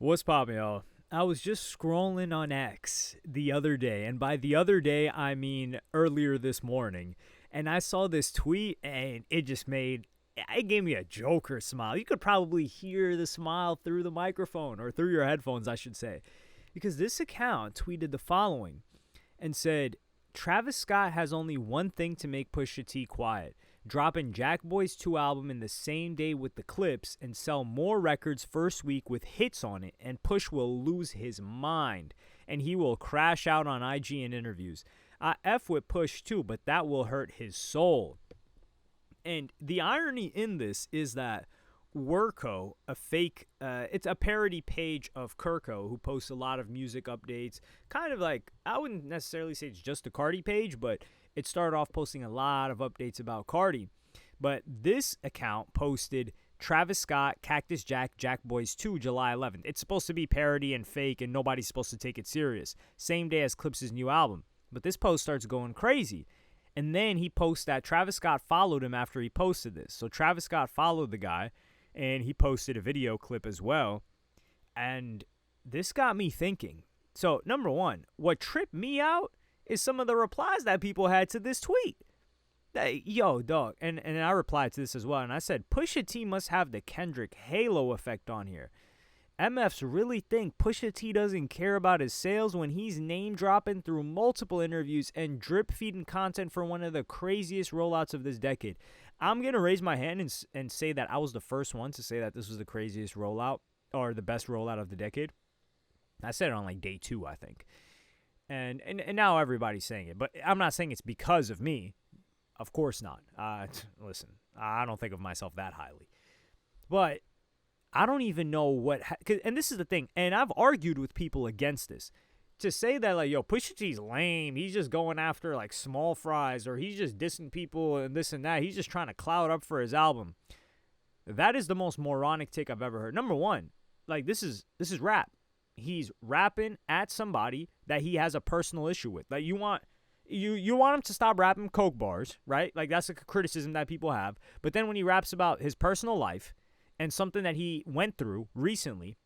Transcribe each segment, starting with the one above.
What's poppin', y'all? I was just scrolling on X the other day, and by the other day, I mean earlier this morning, and I saw this tweet, and it gave me a Joker smile. You could probably hear the smile through the microphone, or through your headphones, I should say, because this account tweeted the following and said, Travis Scott has only one thing to make Pusha T quiet: dropping Jack Boy's 2 album in the same day with the clips and sell more records first week with hits on it, and Push will lose his mind and he will crash out on IG in interviews. I F with Push too, but that will hurt his soul. And the irony in this is that Werko, it's a parody page of Kirko, who posts a lot of music updates, kind of like, I wouldn't necessarily say it's just a Cardi page, but it started off posting a lot of updates about Cardi. But this account posted Travis Scott, Cactus Jack, Jack Boys 2, July 11th. It's supposed to be parody and fake, and nobody's supposed to take it serious. Same day as Clips' new album. But this post starts going crazy. And then he posts that Travis Scott followed him after he posted this. So Travis Scott followed the guy, and he posted a video clip as well. And this got me thinking. So, number one, what tripped me out is some of the replies that people had to this tweet. Yo, dog. And I replied to this as well. And I said, Pusha T must have the Kendrick halo effect on here. MFs really think Pusha T doesn't care about his sales when he's name dropping through multiple interviews and drip feeding content for one of the craziest rollouts of this decade. I'm going to raise my hand and say that I was the first one to say that this was the craziest rollout, or the best rollout of the decade. I said it on like day 2, I think. And now everybody's saying it, but I'm not saying it's because of me. Of course not. Listen, I don't think of myself that highly. But I don't even know and this is the thing, and I've argued with people against this. To say that, like, yo, Pusha T's lame, he's just going after, like, small fries, or he's just dissing people and this and that, he's just trying to cloud up for his album. That is the most moronic take I've ever heard. Number one, like, this is rap. He's rapping at somebody that he has a personal issue with. Like, you want him to stop rapping coke bars, right? Like, that's a criticism that people have. But then when he raps about his personal life and something that he went through recently,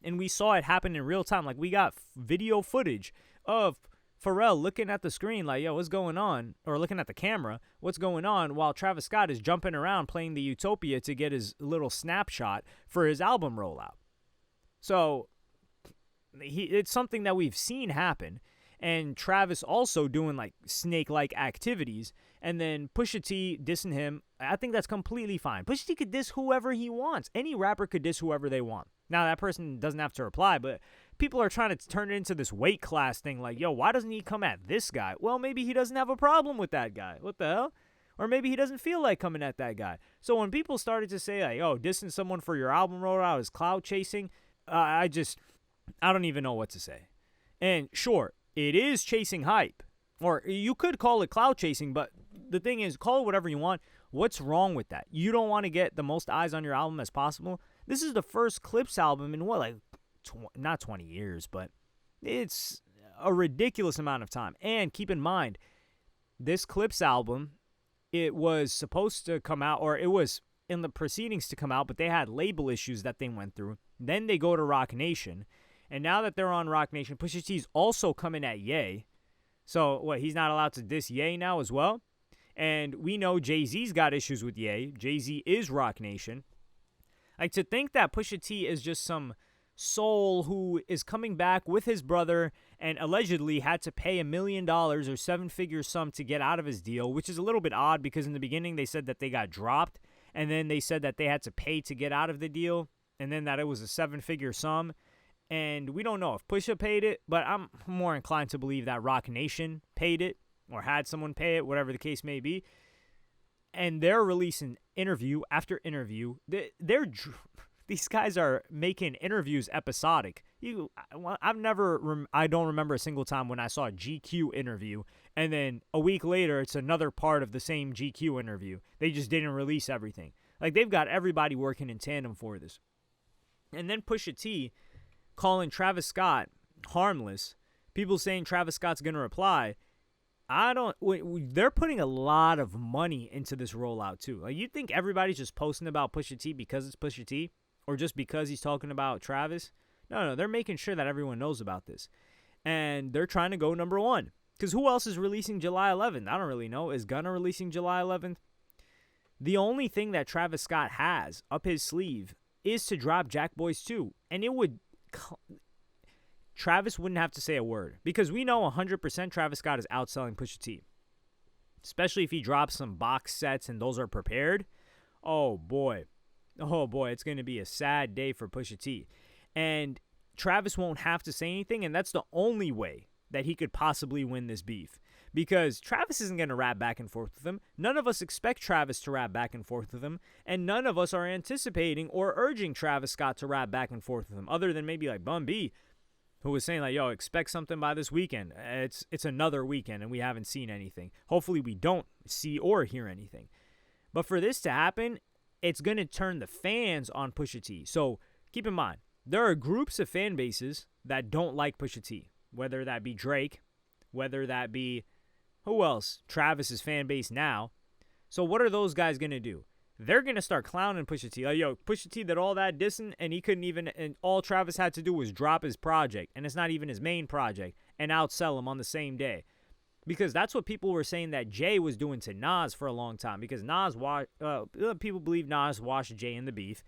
and we saw it happen in real time. Like, we got video footage of Pharrell looking at the screen like, yo, what's going on? Or looking at the camera, what's going on? While Travis Scott is jumping around playing the Utopia to get his little snapshot for his album rollout. So it's something that we've seen happen. And Travis also doing, like, snake-like activities. And then Pusha T dissing him. I think that's completely fine. Pusha T could diss whoever he wants. Any rapper could diss whoever they want. Now, that person doesn't have to reply, but people are trying to turn it into this weight class thing. Like, yo, why doesn't he come at this guy? Well, maybe he doesn't have a problem with that guy. What the hell? Or maybe he doesn't feel like coming at that guy. So when people started to say, like, yo, dissing someone for your album rollout is cloud chasing, I don't even know what to say. And sure, it is chasing hype. Or you could call it cloud chasing, but the thing is, call it whatever you want. What's wrong with that? You don't want to get the most eyes on your album as possible? This is the first Clips album in not 20 years, but it's a ridiculous amount of time. And keep in mind, this Clips album, it was supposed to come out, or it was in the proceedings to come out, but they had label issues that they went through. Then they go to Rock Nation. And now that they're on Rock Nation, Pusha T's also coming at Ye. So, what, he's not allowed to diss Ye now as well? And we know Jay-Z's got issues with Ye. Jay-Z is Rock Nation. Like, to think that Pusha T is just some soul who is coming back with his brother and allegedly had to pay $1 million or 7-figure sum to get out of his deal, which is a little bit odd because in the beginning they said that they got dropped, and then they said that they had to pay to get out of the deal, and then that it was a 7-figure sum. And we don't know if Pusha paid it, but I'm more inclined to believe that Rock Nation paid it or had someone pay it, whatever the case may be. And they're releasing interview after interview. These guys are making interviews episodic. I don't remember a single time when I saw a GQ interview, and then a week later it's another part of the same GQ interview. They just didn't release everything. Like, they've got everybody working in tandem for this. And then Pusha T calling Travis Scott harmless. People saying Travis Scott's going to reply. They're putting a lot of money into this rollout too. Like, you think everybody's just posting about Pusha T because it's Pusha T? or just because he's talking about Travis. No, they're making sure that everyone knows about this. And they're trying to go number one. Because who else is releasing July 11th? I don't really know. Is Gunna releasing July 11th? The only thing that Travis Scott has up his sleeve is to drop Jack Boys 2. And it would... Travis wouldn't have to say a word. Because we know 100% Travis Scott is outselling Pusha T. Especially if he drops some box sets and those are prepared. Oh, boy. It's going to be a sad day for Pusha T. And Travis won't have to say anything, and that's the only way that he could possibly win this beef. Because Travis isn't going to rap back and forth with him. None of us expect Travis to rap back and forth with him, and none of us are anticipating or urging Travis Scott to rap back and forth with him, other than maybe like Bun B, who was saying like, yo, expect something by this weekend. It's another weekend, and we haven't seen anything. Hopefully we don't see or hear anything. But for this to happen, it's going to turn the fans on Pusha T. So keep in mind, there are groups of fan bases that don't like Pusha T, whether that be Drake, whether that be, who else? Travis's fan base now. So what are those guys going to do? They're going to start clowning Pusha T. Like, yo, Pusha T did all that dissing, and he couldn't even, and all Travis had to do was drop his project, and it's not even his main project, and outsell him on the same day. Because that's what people were saying that Jay was doing to Nas for a long time. Because people believe Nas washed Jay in the beef.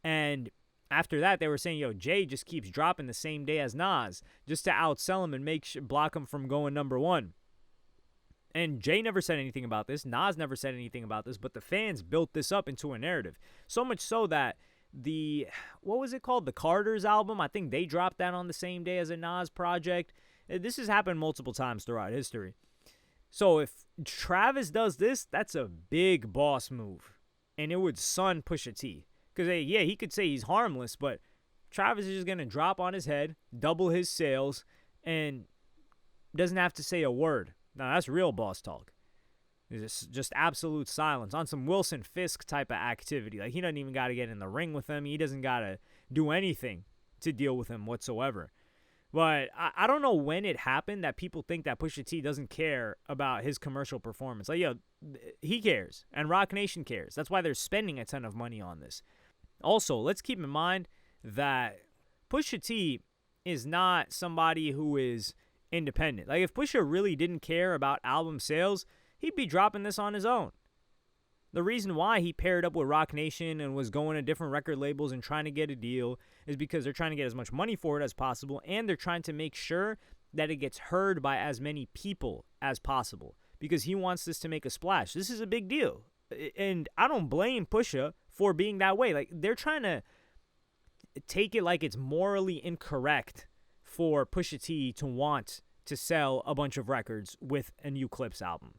And after that, they were saying, yo, Jay just keeps dropping the same day as Nas just to outsell him and block him from going number one. And Jay never said anything about this. Nas never said anything about this. But the fans built this up into a narrative. So much so that what was it called? The Carters album. I think they dropped that on the same day as a Nas project. This has happened multiple times throughout history. So if Travis does this, that's a big boss move. And it would sun Pusha T. Because, yeah, he could say he's harmless, but Travis is just going to drop on his head, double his sales, and doesn't have to say a word. Now, that's real boss talk. It's just absolute silence on some Wilson Fisk type of activity. Like, he doesn't even got to get in the ring with him. He doesn't got to do anything to deal with him whatsoever. But I don't know when it happened that people think that Pusha T doesn't care about his commercial performance. Like, yo, he cares, and Roc Nation cares. That's why they're spending a ton of money on this. Also, let's keep in mind that Pusha T is not somebody who is independent. Like, if Pusha really didn't care about album sales, he'd be dropping this on his own. The reason why he paired up with Roc Nation and was going to different record labels and trying to get a deal is because they're trying to get as much money for it as possible, and they're trying to make sure that it gets heard by as many people as possible because he wants this to make a splash. This is a big deal, and I don't blame Pusha for being that way. Like, they're trying to take it like it's morally incorrect for Pusha T to want to sell a bunch of records with a new Clips album.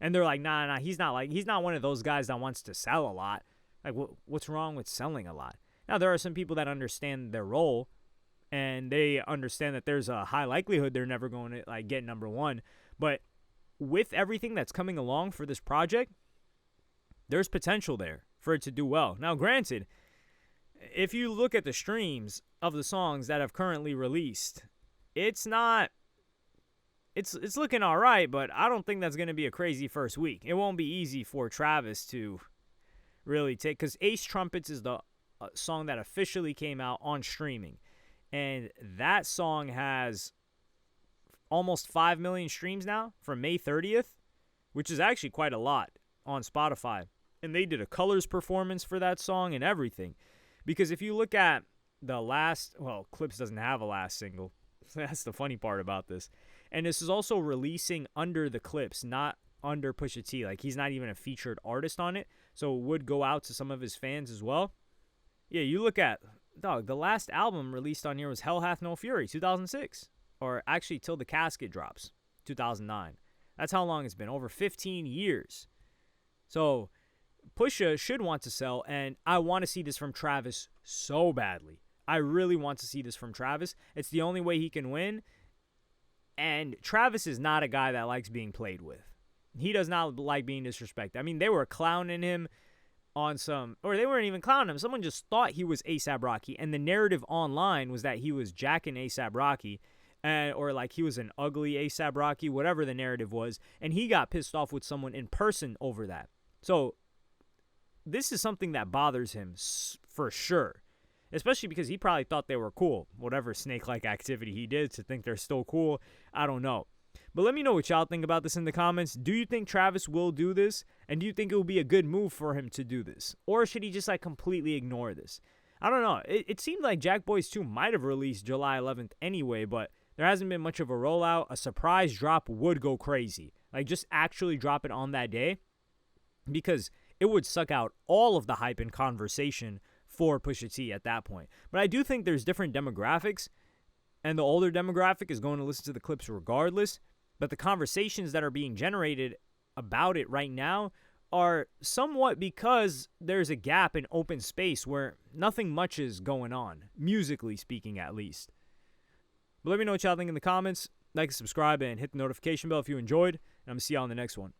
And they're like, nah, he's not one of those guys that wants to sell a lot. Like, what's wrong with selling a lot? Now, there are some people that understand their role, and they understand that there's a high likelihood they're never going to like get number one. But with everything that's coming along for this project, there's potential there for it to do well. Now, granted, if you look at the streams of the songs that have currently released, it's looking all right, but I don't think that's going to be a crazy first week. It won't be easy for Travis to really take, because Ace Trumpets is the song that officially came out on streaming, and that song has almost 5 million streams now from May 30th, which is actually quite a lot on Spotify. And they did a colors performance for that song and everything. Because if you look at the last, well, Clips doesn't have a last single. That's the funny part about this. And this is also releasing under the Clips, not under Pusha T. Like, he's not even a featured artist on it, so it would go out to some of his fans as well. Yeah, you look at, dog, the last album released on here was Hell Hath No Fury, 2006. Or actually, Till the Casket Drops, 2009. That's how long it's been, over 15 years. So, Pusha should want to sell, and I want to see this from Travis so badly. I really want to see this from Travis. It's the only way he can win. And Travis is not a guy that likes being played with. He does not like being disrespected. I mean, they were clowning him on some, or they weren't even clowning him. Someone just thought he was A$AP Rocky, and the narrative online was that he was jacking A$AP Rocky, or like he was an ugly A$AP Rocky, whatever the narrative was, and he got pissed off with someone in person over that. So this is something that bothers him for sure. especially because he probably thought they were cool. Whatever snake-like activity he did to think they're still cool, I don't know. But let me know what y'all think about this in the comments. Do you think Travis will do this? And do you think it will be a good move for him to do this? Or should he just like completely ignore this? I don't know. It seemed like Jack Boys 2 might have released July 11th anyway, but there hasn't been much of a rollout. A surprise drop would go crazy. Like, just actually drop it on that day, because it would suck out all of the hype and conversation for Pusha T at that point. But I do think there's different demographics, and the older demographic is going to listen to the clips regardless. But the conversations that are being generated about it right now are somewhat because there's a gap in open space where nothing much is going on, musically speaking at least. But let me know what y'all think in the comments. Like, subscribe, and hit the notification bell if you enjoyed. And I'm going to see y'all in the next one.